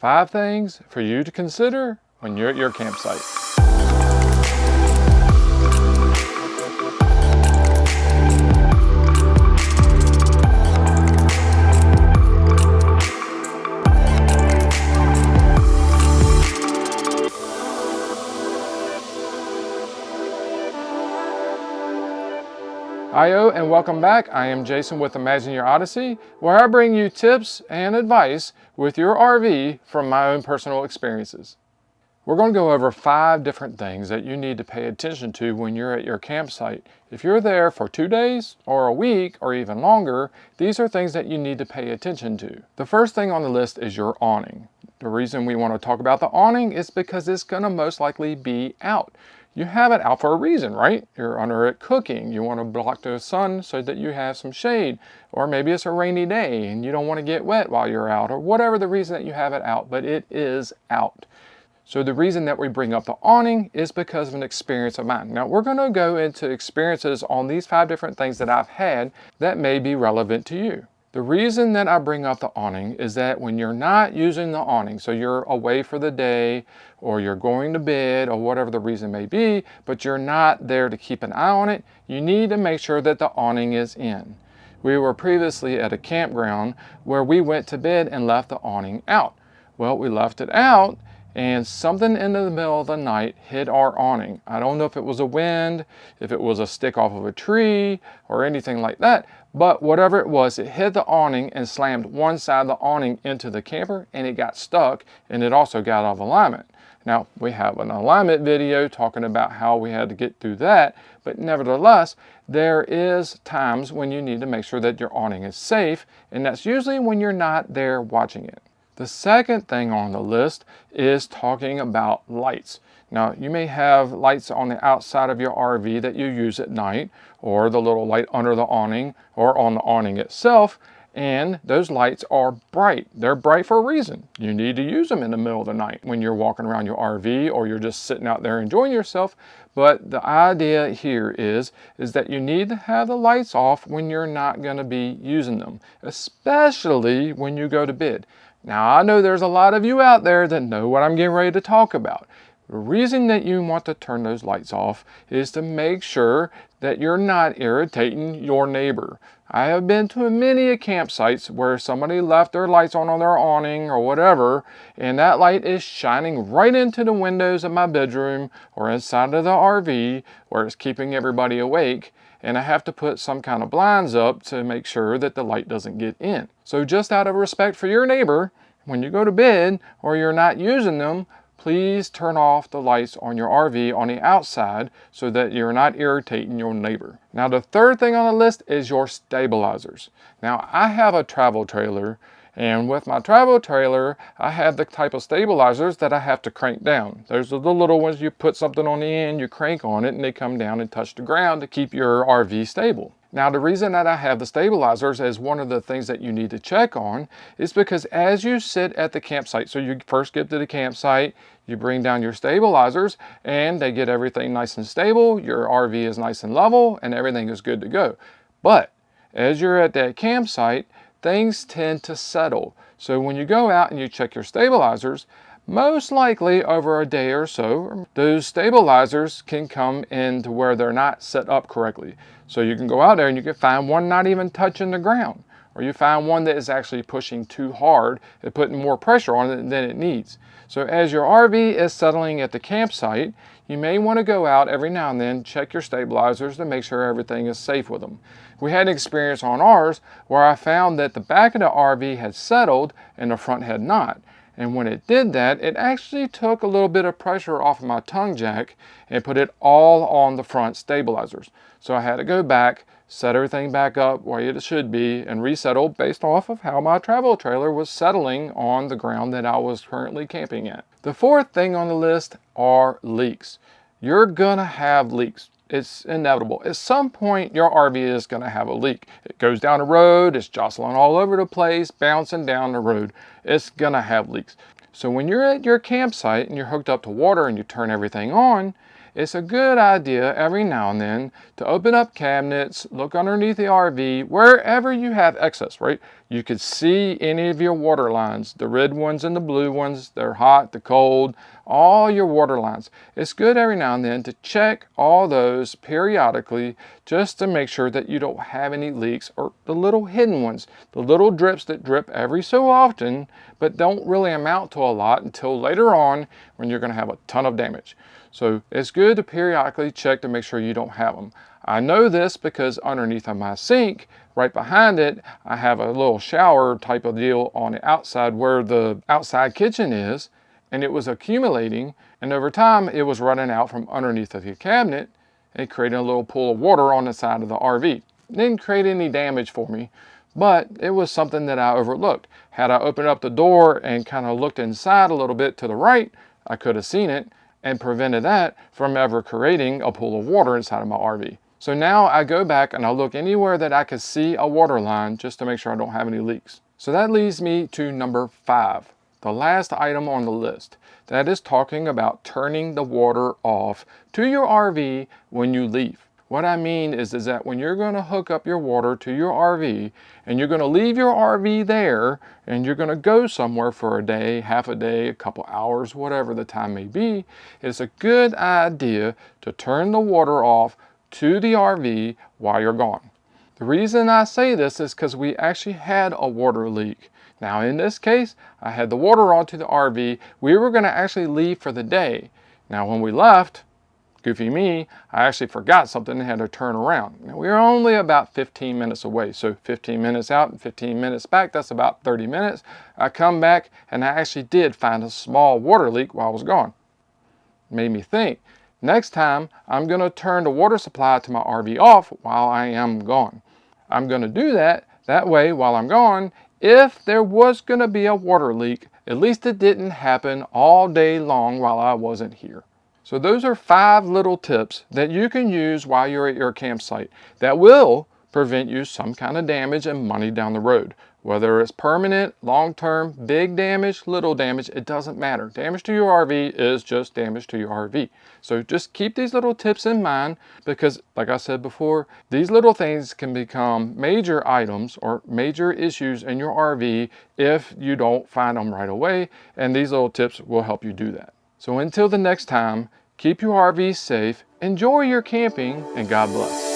5 things for you to consider when you're at your campsite. Hiyo and welcome back. I am Jason with Imagine Your Odyssey, where I bring you tips and advice with your RV from my own personal experiences. We're going to go over 5 different things that you need to pay attention to when you're at your campsite. If you're there for 2 days or a week or even longer, these are things that you need to pay attention to. The first thing on the list is your awning. The reason we want to talk about the awning is because it's going to most likely be out. You have it out for a reason, right? You're under it cooking. You want to block the sun so that you have some shade. Or maybe it's a rainy day and you don't want to get wet while you're out, or whatever the reason that you have it out, but it is out. So the reason that we bring up the awning is because of an experience of mine. Now we're going to go into experiences on these 5 different things that I've had that may be relevant to you. The reason that I bring up the awning is that when you're not using the awning, so you're away for the day or you're going to bed or whatever the reason may be, but you're not there to keep an eye on it, you need to make sure that the awning is in. We were previously at a campground where we went to bed and left the awning out. Well, we left it out and something in the middle of the night hit our awning. I don't know if it was a wind, if it was a stick off of a tree or anything like that, but whatever it was, it hit the awning and slammed one side of the awning into the camper and it got stuck, and it also got out of alignment. Now, we have an alignment video talking about how we had to get through that, but nevertheless, there is times when you need to make sure that your awning is safe, and that's usually when you're not there watching it. The second thing on the list is talking about lights. Now, you may have lights on the outside of your RV that you use at night, or the little light under the awning, or on the awning itself, and those lights are bright. They're bright for a reason. You need to use them in the middle of the night when you're walking around your RV or you're just sitting out there enjoying yourself. But the idea here is that you need to have the lights off when you're not going to be using them, especially when you go to bed. Now, I know there's a lot of you out there that know what I'm getting ready to talk about. The reason that you want to turn those lights off is to make sure that you're not irritating your neighbor. I have been to many campsites where somebody left their lights on their awning or whatever, and that light is shining right into the windows of my bedroom or inside of the RV where it's keeping everybody awake, and I have to put some kind of blinds up to make sure that the light doesn't get in. So just out of respect for your neighbor, when you go to bed or you're not using them, please turn off the lights on your RV on the outside so that you're not irritating your neighbor. Now, the third thing on the list is your stabilizers. Now, I have a travel trailer, and with my travel trailer, I have the type of stabilizers that I have to crank down. Those are the little ones you put something on the end, you crank on it, and they come down and touch the ground to keep your RV stable. Now, the reason that I have the stabilizers as one of the things that you need to check on is because as you sit at the campsite, so you first get to the campsite, you bring down your stabilizers and they get everything nice and stable, your RV is nice and level, and everything is good to go. But as you're at that campsite, things tend to settle. So when you go out and you check your stabilizers, most likely over a day or so, those stabilizers can come into where they're not set up correctly. So you can go out there and you can find one not even touching the ground, or you find one that is actually pushing too hard and putting more pressure on it than it needs. So as your RV is settling at the campsite, you may want to go out every now and then, check your stabilizers to make sure everything is safe with them. We had an experience on ours where I found that the back of the RV had settled and the front had not. And when it did that, it actually took a little bit of pressure off of my tongue jack and put it all on the front stabilizers. So I had to go back, set everything back up where it should be, and resettle based off of how my travel trailer was settling on the ground that I was currently camping at. The fourth thing on the list are leaks. You're gonna have leaks. It's inevitable. At some point, your RV is going to have a leak. It goes down the road, it's jostling all over the place, bouncing down the road. It's going to have leaks. So when you're at your campsite and you're hooked up to water and you turn everything on, it's a good idea every now and then to open up cabinets, look underneath the RV, wherever you have excess, right? You could see any of your water lines, the red ones and the blue ones, they're hot, the cold, all your water lines. It's good every now and then to check all those periodically just to make sure that you don't have any leaks or the little hidden ones, the little drips that drip every so often but don't really amount to a lot until later on when you're going to have a ton of damage. So it's good to periodically check to make sure you don't have them. I know this because underneath of my sink, right behind it, I have a little shower type of deal on the outside where the outside kitchen is, and it was accumulating, and over time it was running out from underneath of the cabinet and creating a little pool of water on the side of the RV. It didn't create any damage for me, but it was something that I overlooked. Had I opened up the door and kind of looked inside a little bit to the right, I could have seen it and prevented that from ever creating a pool of water inside of my RV. So now I go back and I look anywhere that I could see a water line just to make sure I don't have any leaks. So that leads me to number 5, the last item on the list. That is talking about turning the water off to your RV when you leave. What I mean is that when you're going to hook up your water to your RV and you're going to leave your RV there and you're going to go somewhere for a day, half a day, a couple hours, whatever the time may be, it's a good idea to turn the water off to the RV while you're gone. The reason I say this is because we actually had a water leak. Now in this case, I had the water onto the RV. We were going to actually leave for the day. Now when we left, goofy me, I actually forgot something and had to turn around. Now, we were only about 15 minutes away, so 15 minutes out and 15 minutes back, that's about 30 minutes. I come back and I actually did find a small water leak while I was gone. Made me think, next time I'm going to turn the water supply to my RV off while I am gone. I'm going to do that way while I'm gone. If there was going to be a water leak, at least it didn't happen all day long while I wasn't here. So those are 5 little tips that you can use while you're at your campsite that will prevent you some kind of damage and money down the road. Whether it's permanent, long-term, big damage, little damage, it doesn't matter. Damage to your RV is just damage to your RV. So just keep these little tips in mind because, like I said before, these little things can become major items or major issues in your RV if you don't find them right away, and these little tips will help you do that. So until the next time, keep your RV safe, enjoy your camping, and God bless.